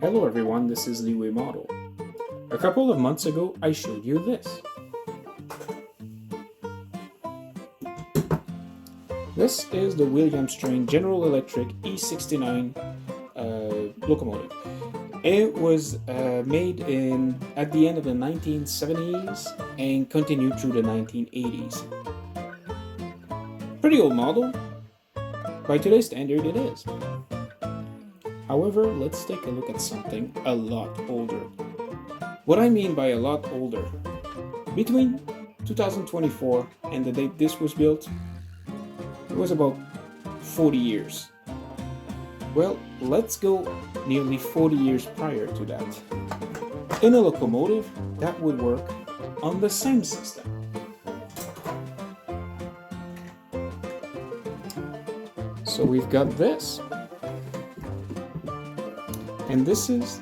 Hello everyone, this is Liwe Model. A couple of months ago, I showed you this. This is the Williams train General Electric E69 locomotive. It was made at the end of the 1970s and continued through the 1980s. Pretty old model. By today's standard, it is. However, let's take a look at something a lot older. What I mean by a lot older, between 2024 and the date this was built, it was about 40 years. Well, let's go nearly 40 years prior to that. In a locomotive, that would work on the same system. So we've got this. And this is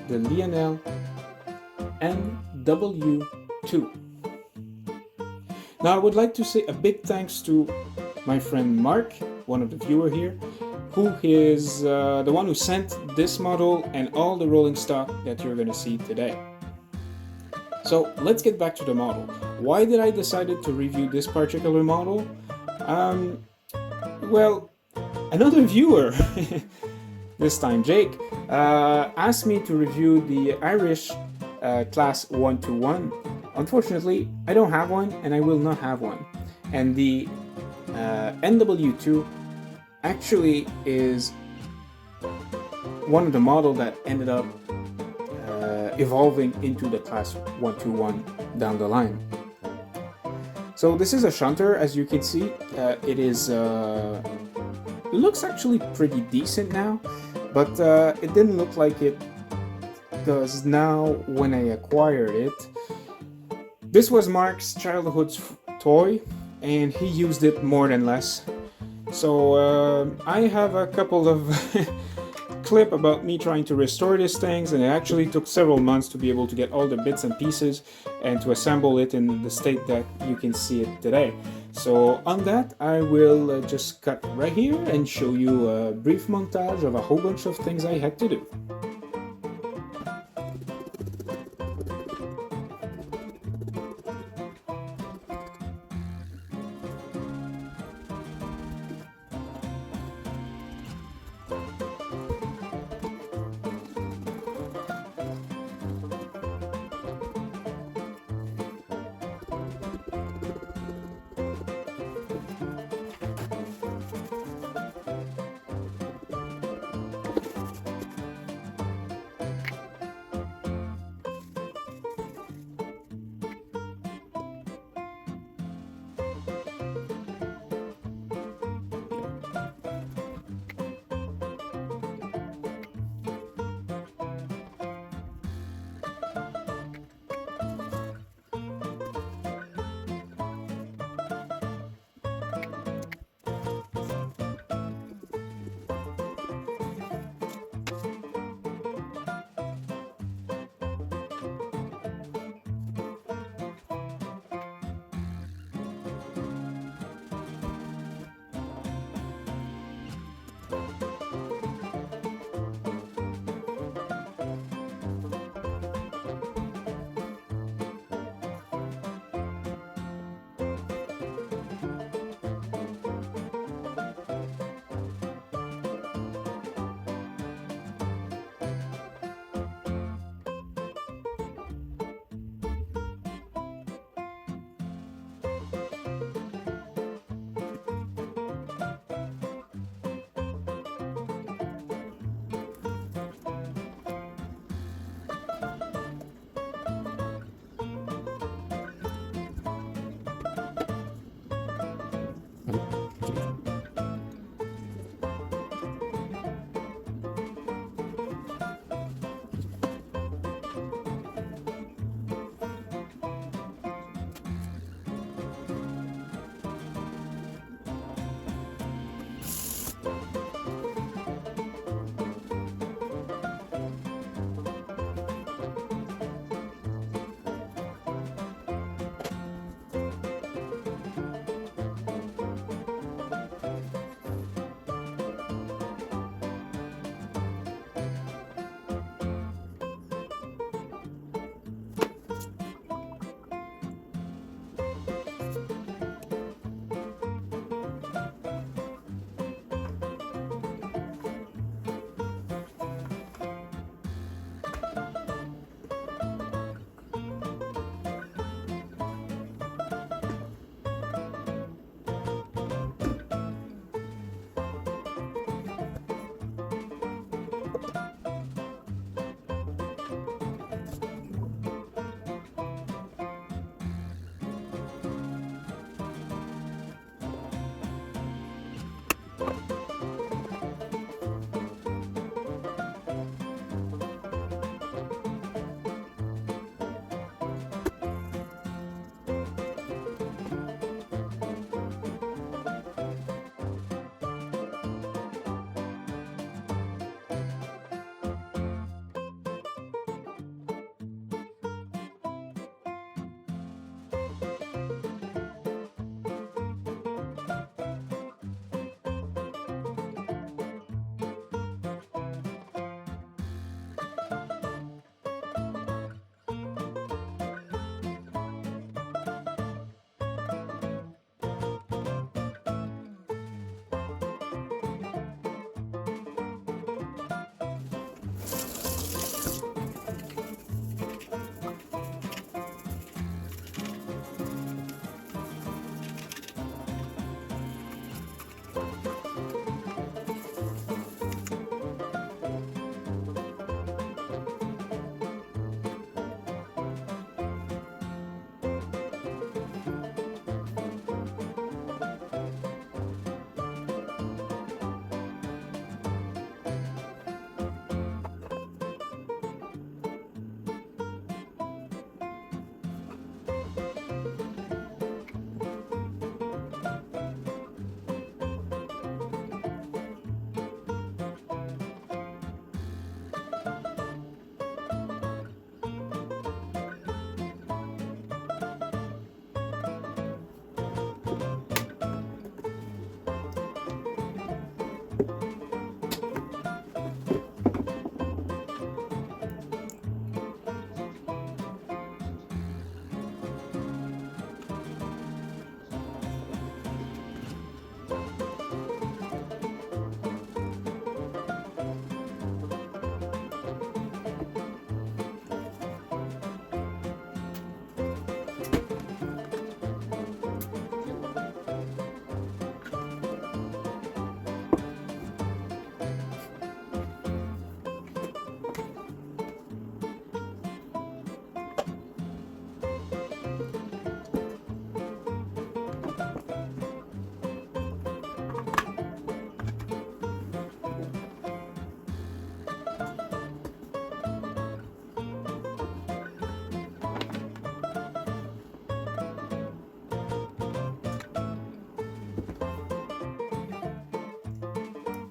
the Lionel NW2. Now I would like to say a big thanks to my friend Mark, one of the viewers here, who is the one who sent this model and all the rolling stock that you're going to see today. So let's get back to the model. Why did I decide to review this particular model? Well, another viewer, this time Jake, asked me to review the Irish Class 121. Unfortunately, I don't have one and I will not have one. And the NW2 actually is one of the models that ended up evolving into the Class 121 down the line. So this is a shunter, as you can see. It looks actually pretty decent now, but it didn't look like it does now when I acquired it. This was Mark's childhood toy, and he used it more than less. So I have a couple of clip about me trying to restore these things, and it actually took several months to be able to get all the bits and pieces and to assemble it in the state that you can see it today. So on that, I will just cut right here and show you a brief montage of a whole bunch of things I had to do.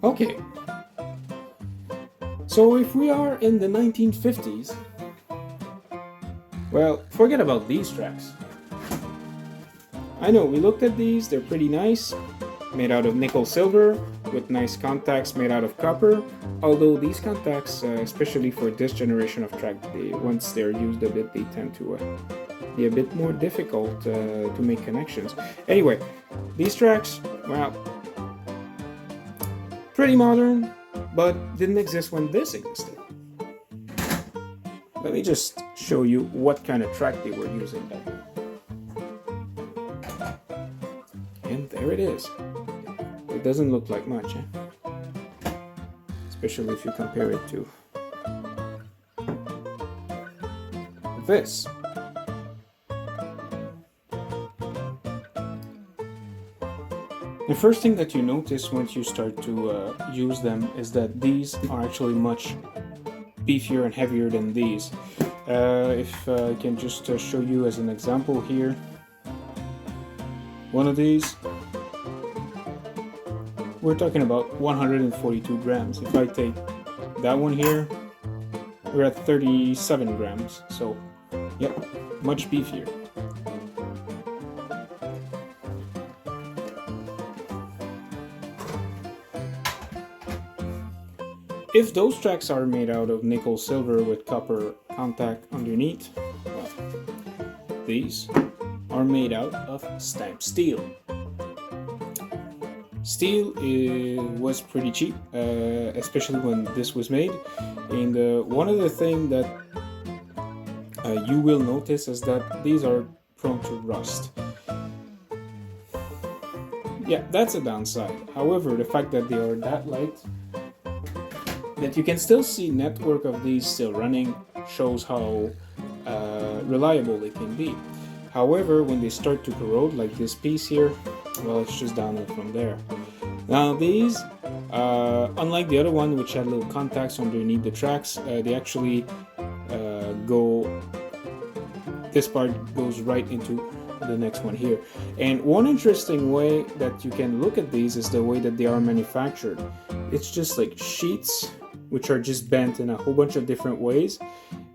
Okay, so if we are in the 1950s, well, forget about these tracks. I know, we looked at these, they're pretty nice, made out of nickel silver, with nice contacts made out of copper, although these contacts, especially for this generation of track, once they're used a bit, they tend to be a bit more difficult to make connections. Anyway, these tracks, well, pretty modern, but didn't exist when this existed. Let me just show you what kind of track they were using then. And there it is. It doesn't look like much, especially if you compare it to this. The first thing that you notice once you start to use them is that these are actually much beefier and heavier than these. If I can just show you as an example here, one of these, we're talking about 142 grams. If I take that one here, we're at 37 grams. So, yep, much beefier. If those tracks are made out of nickel silver with copper contact underneath, well, these are made out of stamped steel. Steel was pretty cheap, especially when this was made. And one of the things that you will notice is that these are prone to rust. Yeah, that's a downside. However, the fact that they are that light, that you can still see network of these still running, shows how reliable they can be. However, when they start to corrode, like this piece here, well, it's just downhill from there. Now these, unlike the other one which had little contacts underneath the tracks, they actually this part goes right into the next one here. And one interesting way that you can look at these is the way that they are manufactured. It's just like sheets which are just bent in a whole bunch of different ways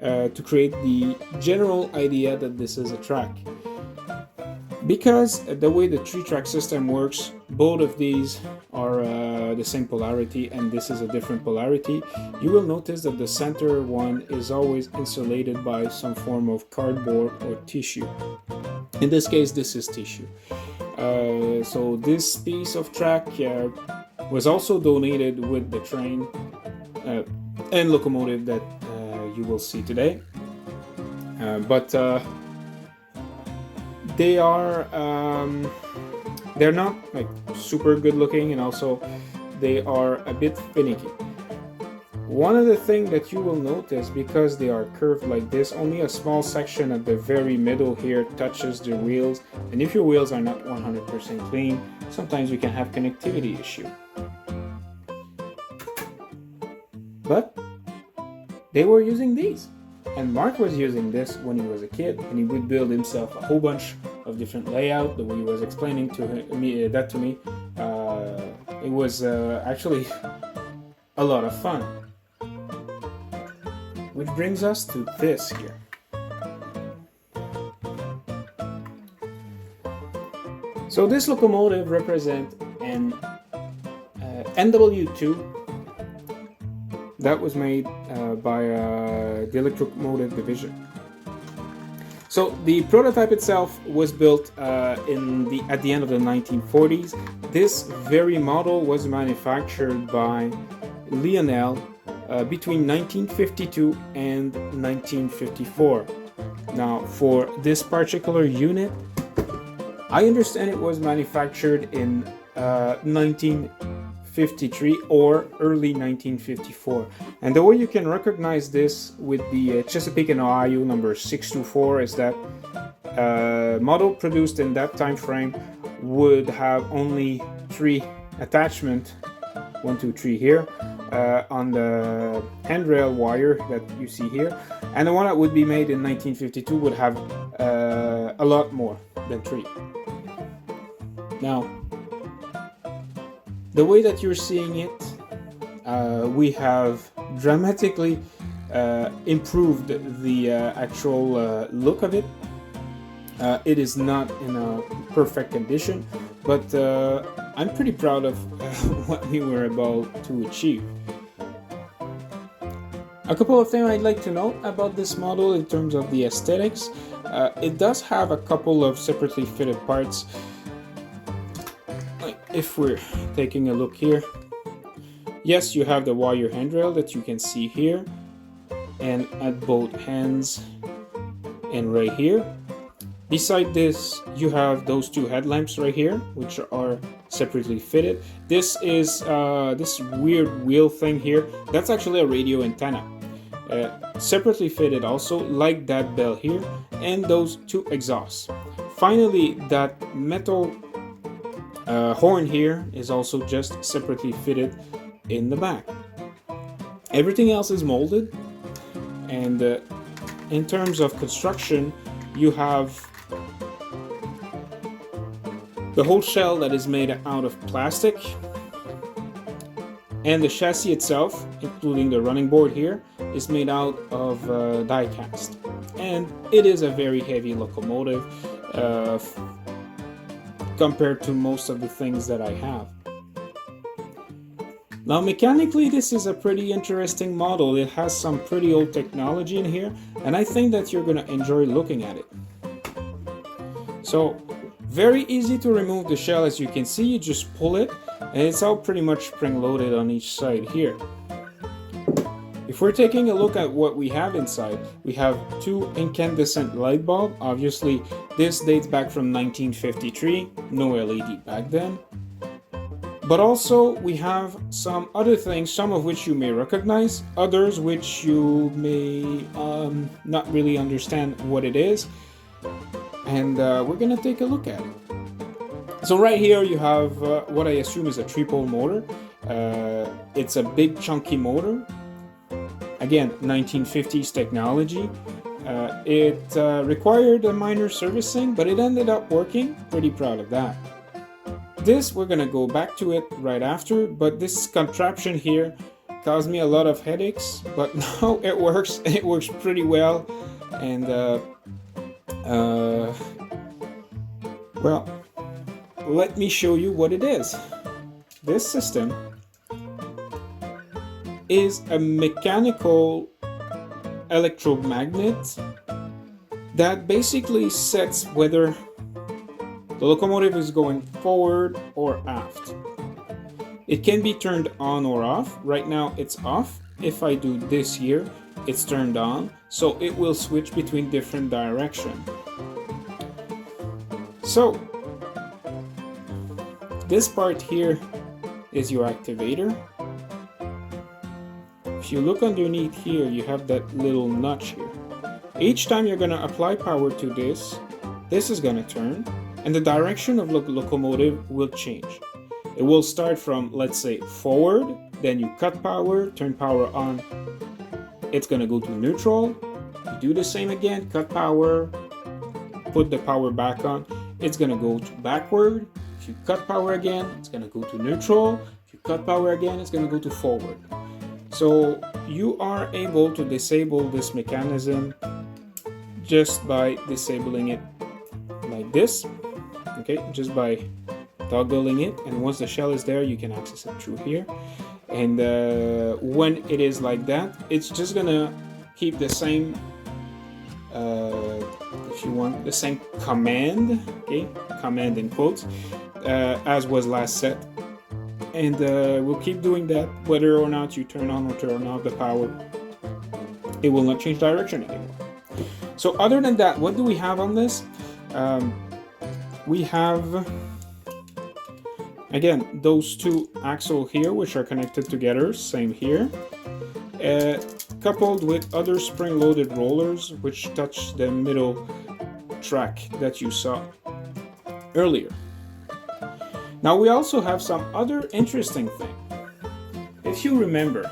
to create the general idea that this is a track. Because the way the 3-track system works, both of these are the same polarity and this is a different polarity, you will notice that the center one is always insulated by some form of cardboard or tissue. In this case, this is tissue. So this piece of track was also donated with the train and locomotive that you will see today. But they are they're not like super good looking, and also they are a bit finicky. One of the things that you will notice, because they are curved like this, only a small section at the very middle here touches the wheels, and if your wheels are not 100% clean, sometimes you can have connectivity issue. But they were using these. And Mark was using this when he was a kid, and he would build himself a whole bunch of different layout. The way he was explaining to me, it was actually a lot of fun. Which brings us to this here. So this locomotive represents an NW2 that was made by the Electromotive Division. So the prototype itself was built at the end of the 1940s. This very model was manufactured by Lionel between 1952 and 1954. Now, for this particular unit, I understand it was manufactured in 1953 or early 1954. And the way you can recognize this with the Chesapeake Ohio number 624 is that model produced in that time frame would have only 3 attachments, 1, 2, 3 here, on the handrail wire that you see here, and the one that would be made in 1952 would have a lot more than 3. Now, the way that you're seeing it we have dramatically improved the actual look of it. It is not in a perfect condition, but I'm pretty proud of what we were able to achieve. A couple of things I'd like to note about this model in terms of the aesthetics. It does have a couple of separately fitted parts. Like if we're taking a look here, yes, you have the wire handrail that you can see here and at both ends and right here. Beside this, you have those two headlamps right here, which are separately fitted. This is this weird wheel thing here. That's actually a radio antenna. Separately fitted also, like that bell here, and those two exhausts. Finally, that metal horn here is also just separately fitted in the back. Everything else is molded, and in terms of construction, you have the whole shell that is made out of plastic, and the chassis itself, including the running board here, is made out of die cast. And it is a very heavy locomotive compared to most of the things that I have. Now mechanically, this is a pretty interesting model. It has some pretty old technology in here, and I think that you're going to enjoy looking at it. So very easy to remove the shell. As you can see, you just pull it, and it's all pretty much spring-loaded on each side here. If we're taking a look at what we have inside, we have two incandescent light bulbs. Obviously, this dates back from 1953, no LED back then. But also, we have some other things, some of which you may recognize, others which you may not really understand what it is. And we're gonna take a look at it. So right here you have what I assume is a 3-pole motor. It's a big chunky motor. Again, 1950s technology. It required a minor servicing, but it ended up working. Pretty proud of that. This, we're gonna go back to it right after, but this contraption here caused me a lot of headaches, but now it works. It works pretty well, and well, let me show you what it is. This system is a mechanical electromagnet that basically sets whether the locomotive is going forward or aft. It can be turned on or off. Right now it's off. If I do this here, it's turned on, so it will switch between different directions. So this part here is your activator. If you look underneath here, you have that little notch here. Each time you're going to apply power to this, this is going to turn, and the direction of the locomotive will change. It will start from, let's say, forward, then you cut power, turn power on, it's going to go to neutral. You do the same again, cut power, put the power back on, it's going to go to backward. If you cut power again, it's going to go to neutral. If you cut power again, it's going to go to forward. So you are able to disable this mechanism just by disabling it like this. Okay, just by toggling it, and once the shell is there, you can access it through here. And when it is like that, it's just gonna keep the same, if you want, the same command, okay, command in quotes, as was last set. And we'll keep doing that whether or not you turn on or turn off the power. It will not change direction anymore. So other than that, what do we have on this? We have, again, those two axles here, which are connected together, same here, coupled with other spring-loaded rollers, which touch the middle track that you saw earlier. Now we also have some other interesting thing. If you remember,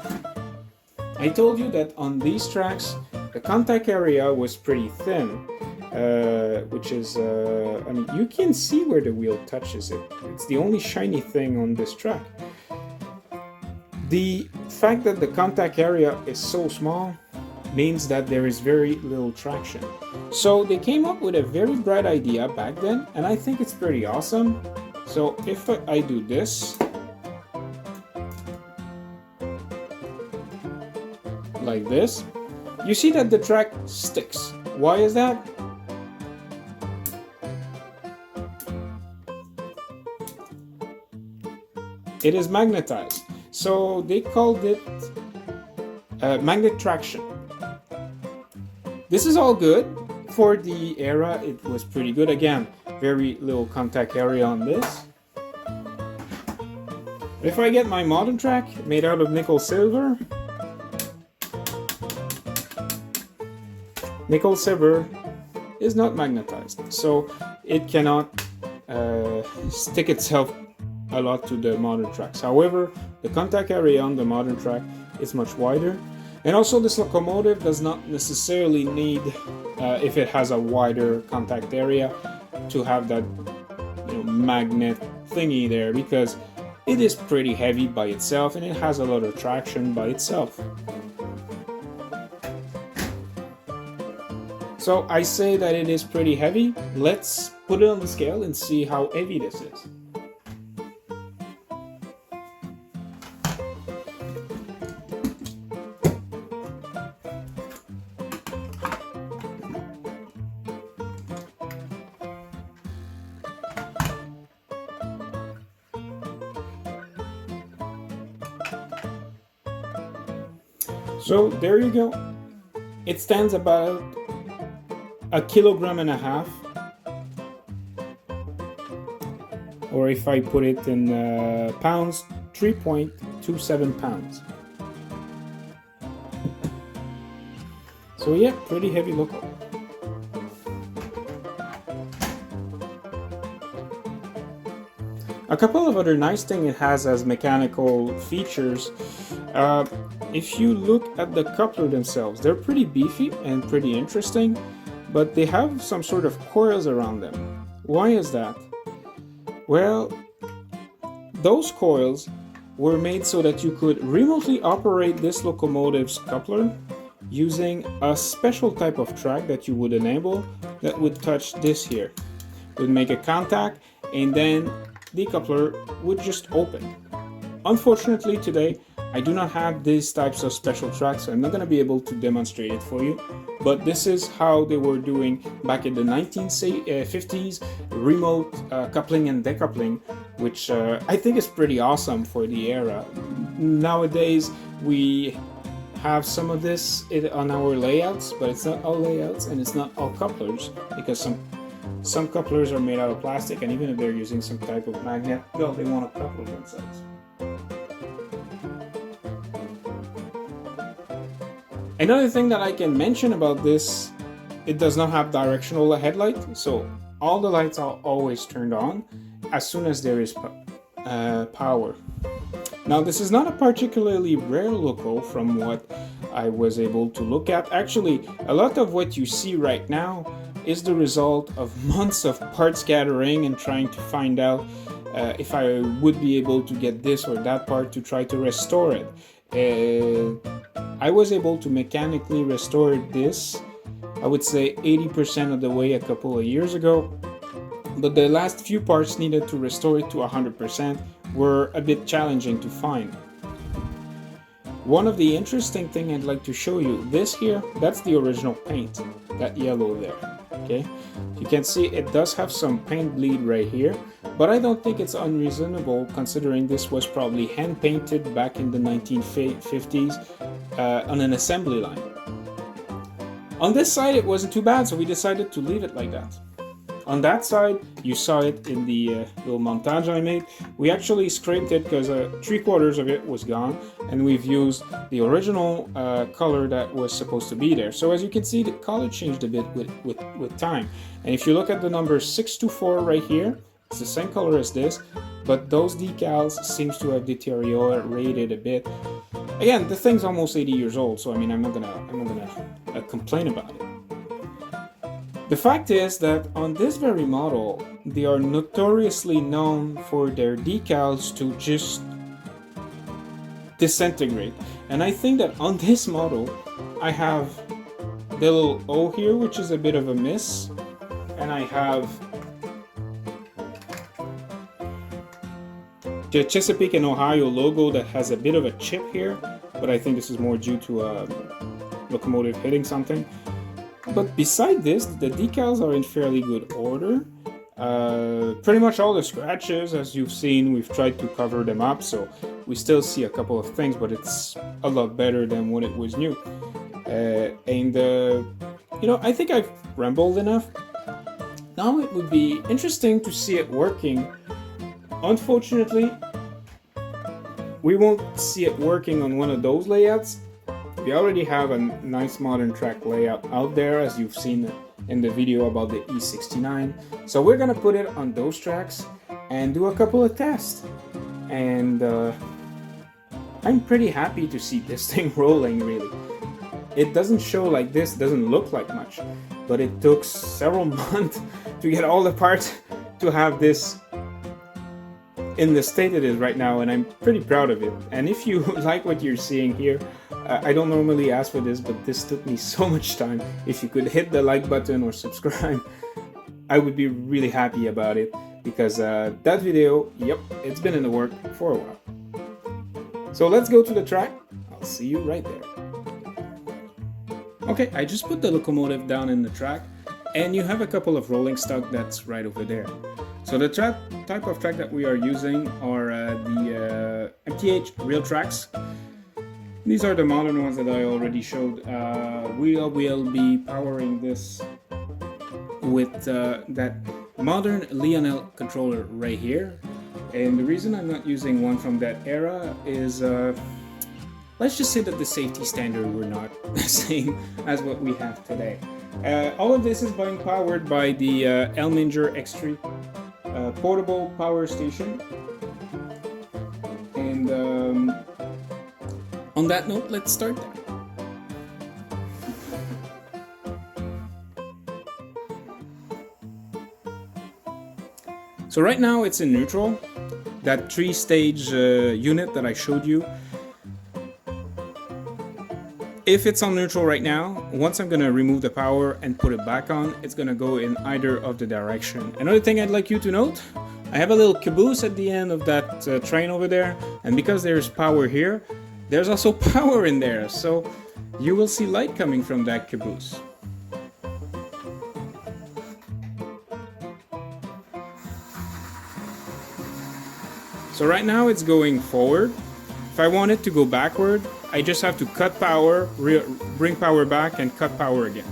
I told you that on these tracks, the contact area was pretty thin, which is, I mean, you can see where the wheel touches it. It's the only shiny thing on this track. The fact that the contact area is so small means that there is very little traction. So they came up with a very bright idea back then, and I think it's pretty awesome. So if I do this, like this, you see that the track sticks. Why is that? It is magnetized. So they called it magnet traction. This is all good. For the era, it was pretty good. Again, very little contact area on this. If I get my modern track made out of nickel silver, nickel silver is not magnetized, so it cannot stick itself a lot to the modern tracks. However, the contact area on the modern track is much wider, and also this locomotive does not necessarily need, if it has a wider contact area, to have that magnet thingy there, because it is pretty heavy by itself and it has a lot of traction by itself. So I say that it is pretty heavy. Let's put it on the scale and see how heavy this is. So there you go. It stands about 1.5 kilograms, or if I put it in pounds, 3.27 pounds. So yeah, pretty heavy loco. A couple of other nice things it has as mechanical features. If you look at the coupler themselves, they're pretty beefy and pretty interesting, but they have some sort of coils around them. Why is that? Well, those coils were made so that you could remotely operate this locomotive's coupler using a special type of track that you would enable that would touch this here. It would make a contact, and then the coupler would just open. Unfortunately today, I do not have these types of special tracks, so I'm not going to be able to demonstrate it for you. But this is how they were doing back in the 1950s, remote coupling and decoupling, which I think is pretty awesome for the era. Nowadays, we have some of this on our layouts, but it's not all layouts and it's not all couplers, because some couplers are made out of plastic, and even if they're using some type of magnet, well, they want to couple themselves. Another thing that I can mention about this, it does not have directional headlight, so all the lights are always turned on as soon as there is power. Now, this is not a particularly rare loco from what I was able to look at. Actually, a lot of what you see right now is the result of months of parts gathering and trying to find out if I would be able to get this or that part to try to restore it. I was able to mechanically restore this, I would say 80% of the way a couple of years ago, but the last few parts needed to restore it to 100% were a bit challenging to find. One of the interesting things I'd like to show you, this here, that's the original paint, that yellow there, okay? You can see it does have some paint bleed right here, but I don't think it's unreasonable considering this was probably hand painted back in the 1950s on an assembly line. On this side it wasn't too bad, so we decided to leave it like that. On that side, you saw it in the little montage I made. We actually scraped it because 3/4 of it was gone, and we've used the original color that was supposed to be there. So as you can see, the color changed a bit with time. And if you look at the number 624 right here, it's the same color as this, but those decals seems to have deteriorated a bit. Again, the thing's almost 80 years old, so I mean, I'm not gonna complain about it. The fact is that on this very model, they are notoriously known for their decals to just disintegrate. And I think that on this model, I have the little O here, which is a bit of a miss, and I have the Chesapeake and Ohio logo that has a bit of a chip here, but I think this is more due to a locomotive hitting something. But beside this, the decals are in fairly good order. Pretty much all the scratches, as you've seen, we've tried to cover them up, so we still see a couple of things, but it's a lot better than when it was new. You know, I think I've rambled enough. Now it would be interesting to see it working. Unfortunately, we won't see it working on one of those layouts. We already have a nice modern track layout out there, as you've seen in the video about the E69. So we're gonna put it on those tracks and do a couple of tests. And I'm pretty happy to see this thing rolling, really. It doesn't show like this, doesn't look like much, but it took several months to get all the parts to have this in the state it is right now, and I'm pretty proud of it. And if you like what you're seeing here, I don't normally ask for this, but this took me so much time. If you could hit the like button or subscribe, I would be really happy about it, because that video, yep, it's been in the work for a while. So let's go to the track. I'll see you right there. Okay, I just put the locomotive down in the track, and you have a couple of rolling stock that's right over there. So the type of track that we are using are the MTH real tracks. These are the modern ones that I already showed. We will be powering this with that modern Lionel controller right here. And the reason I'm not using one from that era is, let's just say that the safety standard were not the same as what we have today. All of this is being powered by the Elminger X3 portable power station. And on that note, let's start there. So right now it's in neutral. That 3-stage unit that I showed you. If it's on neutral right now, once I'm gonna remove the power and put it back on, it's gonna go in either of the direction. Another thing I'd like you to note, I have a little caboose at the end of that train over there, and because there's power here, there's also power in there, so you will see light coming from that caboose. So right now it's going forward. If I want it to go backward, I just have to cut power, bring power back, and cut power again.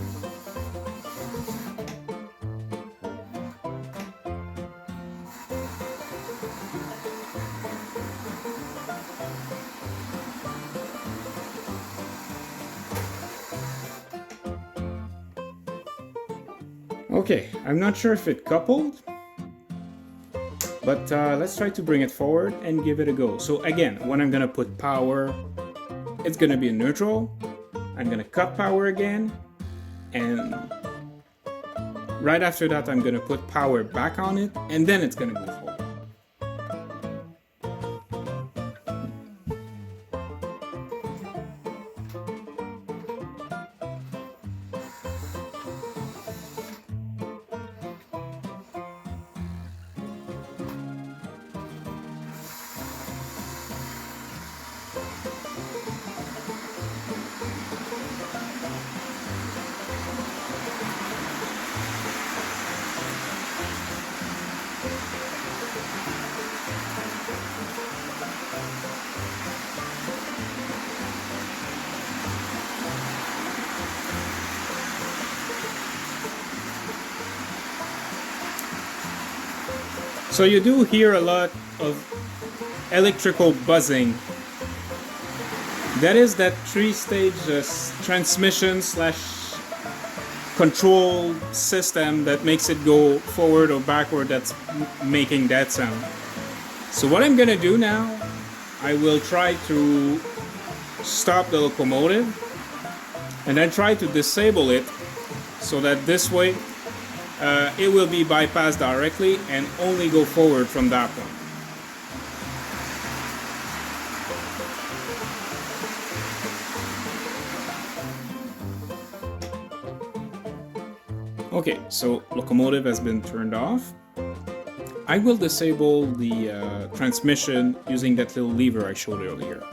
Okay, I'm not sure if it coupled, but let's try to bring it forward and give it a go. So again, when I'm gonna put power, it's gonna be in neutral. I'm gonna cut power again, and right after that I'm gonna put power back on it, and then it's gonna go forward. So you do hear a lot of electrical buzzing. That is that 3-stage transmission / control system that makes it go forward or backward, that's making that sound. So what I'm gonna do now, I will try to stop the locomotive and then try to disable it so that this way it will be bypassed directly and only go forward from that point. Okay, so locomotive has been turned off. I will disable the transmission using that little lever I showed earlier.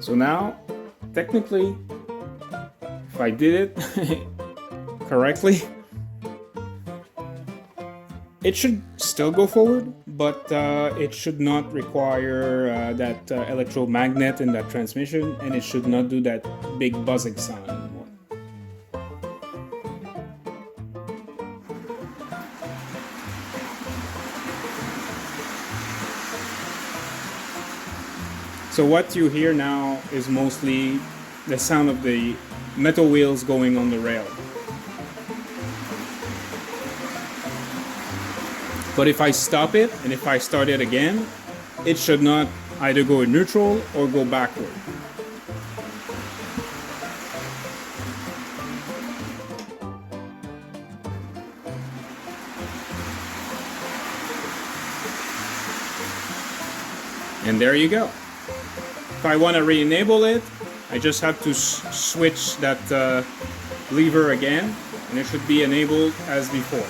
So now, technically, if I did it correctly, it should still go forward, but it should not require that electromagnet in that transmission, and it should not do that big buzzing sound anymore. So what you hear now is mostly the sound of the metal wheels going on the rail. But if I stop it and if I start it again, it should not either go in neutral or go backward. And there you go. If I want to re-enable it, I just have to switch that lever again, and it should be enabled as before.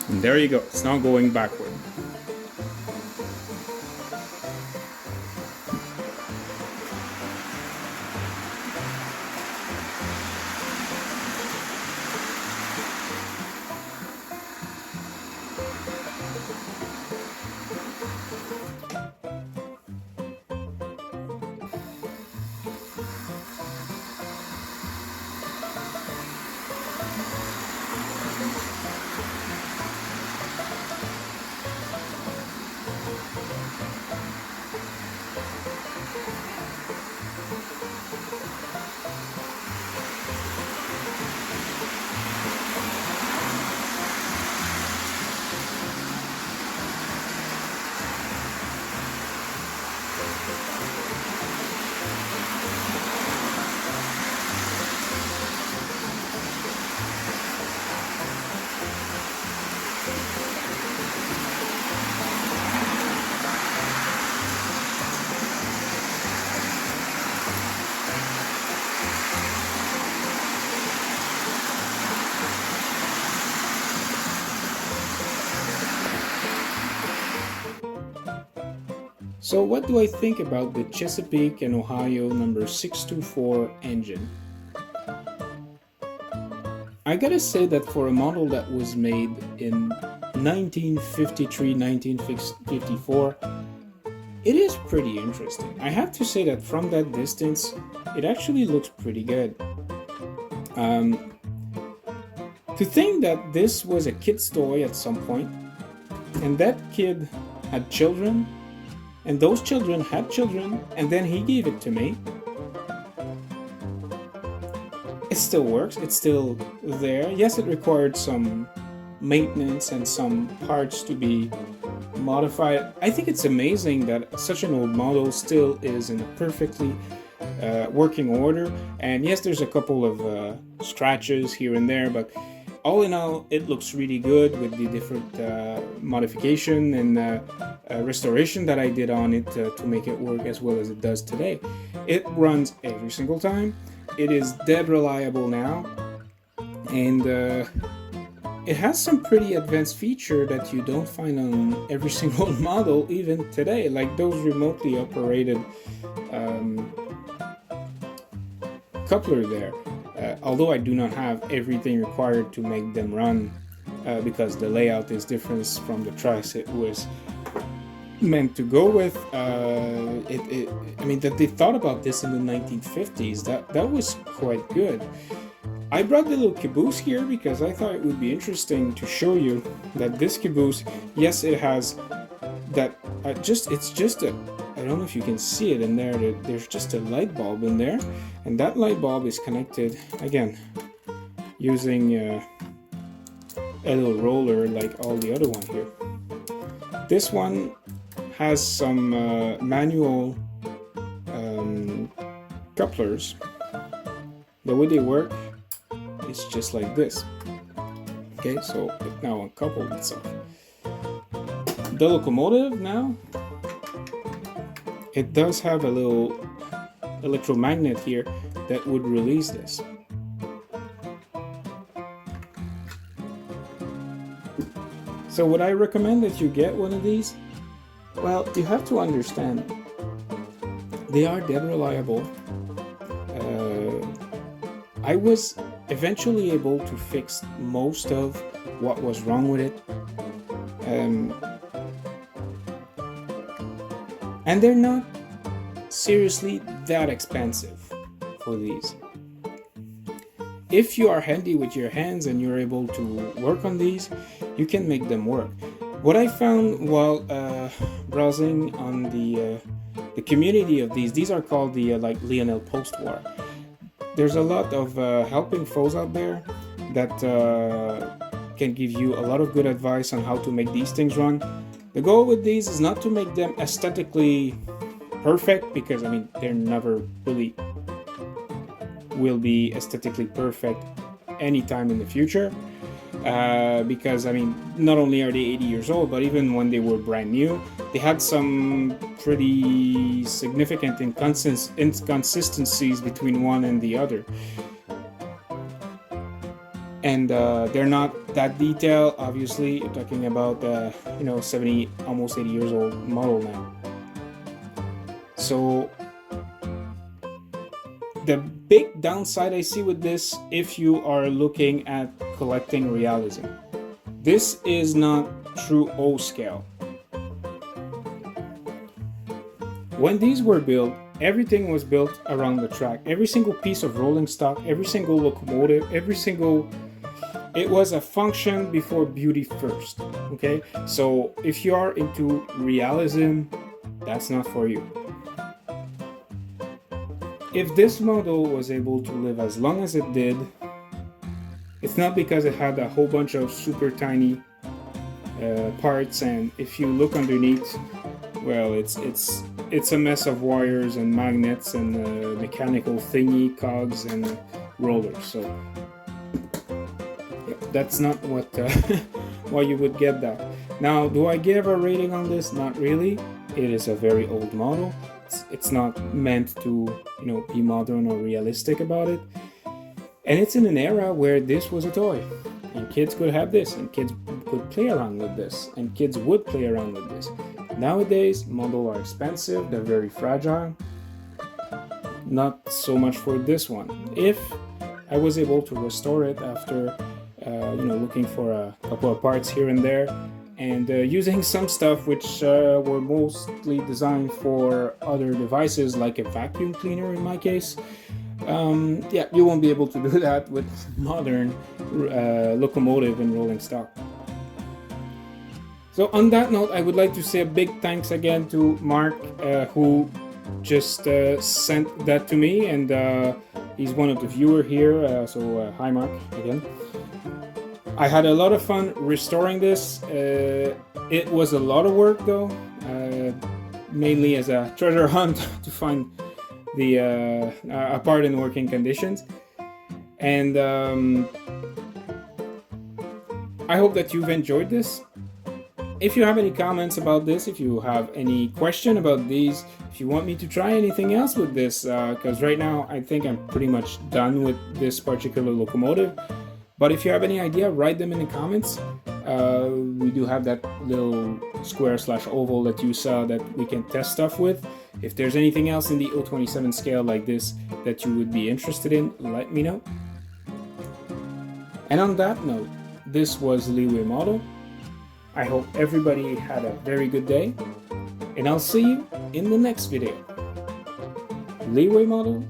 And there you go, it's now going backward. So what do I think about the Chesapeake and Ohio number 624 engine? I gotta say that for a model that was made in 1953, 1954, it is pretty interesting. I have to say that from that distance, it actually looks pretty good. To think that this was a kid's toy at some point, and that kid had children, and those children had children, and then he gave it to me. It still works, it's still there. Yes, it required some maintenance and some parts to be modified. I think it's amazing that such an old model still is in a perfectly working order. And yes, there's a couple of scratches here and there, but all in all, it looks really good with the different modification and restoration that I did on it to make it work as well as it does today. It runs every single time. It is dead reliable now, and it has some pretty advanced feature that you don't find on every single model even today, like those remotely operated coupler there. Although I do not have everything required to make them run because the layout is different from the trucks it was meant to go with. I mean, that they thought about this in the 1950s, that was quite good. I brought the little caboose here because I thought it would be interesting to show you that this caboose, yes, it has that it's just a, I don't know if you can see it in there, there's just a light bulb in there, and that light bulb is connected again using a little roller like all the other one here. This one has some manual couplers. The way they work is just like this. Okay, so it now uncoupled itself. The locomotive now, it does have a little electromagnet here that would release this. So would I recommend that you get one of these? Well, you have to understand, they are dead reliable. I was eventually able to fix most of what was wrong with it. And they're not seriously that expensive for these. If you are handy with your hands and you're able to work on these, you can make them work. What I found while browsing on the community of these are called the like Lionel Post war. There's a lot of helping foes out there that can give you a lot of good advice on how to make these things run. The goal with these is not to make them aesthetically perfect, because I mean they're never really will be aesthetically perfect anytime in the future, because I mean not only are they 80 years old, but even when they were brand new, they had some pretty significant inconsistencies between one and the other, and they're not that detailed. Obviously, you're talking about 70, almost 80 years old model now. So the big downside I see with this, if you are looking at collecting realism, this is not true O scale. When these were built, everything was built around the track. Every single piece of rolling stock, every single locomotive, it was a function before beauty first. Okay, so if you are into realism, that's not for you. If this model was able to live as long as it did, it's not because it had a whole bunch of super tiny parts, and if you look underneath, well, it's a mess of wires and magnets and mechanical thingy, cogs and rollers. So yeah, that's not what why you would get that. Now, do I give a rating on this? Not really. It is a very old model. It's not meant to be modern or realistic about it, and it's in an era where this was a toy, and kids could have this, and kids could play around with this, and kids would play around with this. Nowadays, models are expensive, they're very fragile. Not so much for this one. If I was able to restore it after looking for a couple of parts here and there, and using some stuff which were mostly designed for other devices, like a vacuum cleaner in my case, yeah, you won't be able to do that with modern locomotive and rolling stock. So on that note, I would like to say a big thanks again to Mark, who just sent that to me, and he's one of the viewers here, so hi Mark again. I had a lot of fun restoring this. It was a lot of work though, mainly as a treasure hunt to find the a part in working conditions. And I hope that you've enjoyed this. If you have any comments about this, if you have any question about these, if you want me to try anything else with this, because right now I think I'm pretty much done with this particular locomotive. But if you have any idea, write them in the comments. We do have that little square/oval that you saw that we can test stuff with. If there's anything else in the 027 scale like this that you would be interested in, let me know. And on that note, this was Leeway Model. I hope everybody had a very good day, and I'll see you in the next video. Leeway Model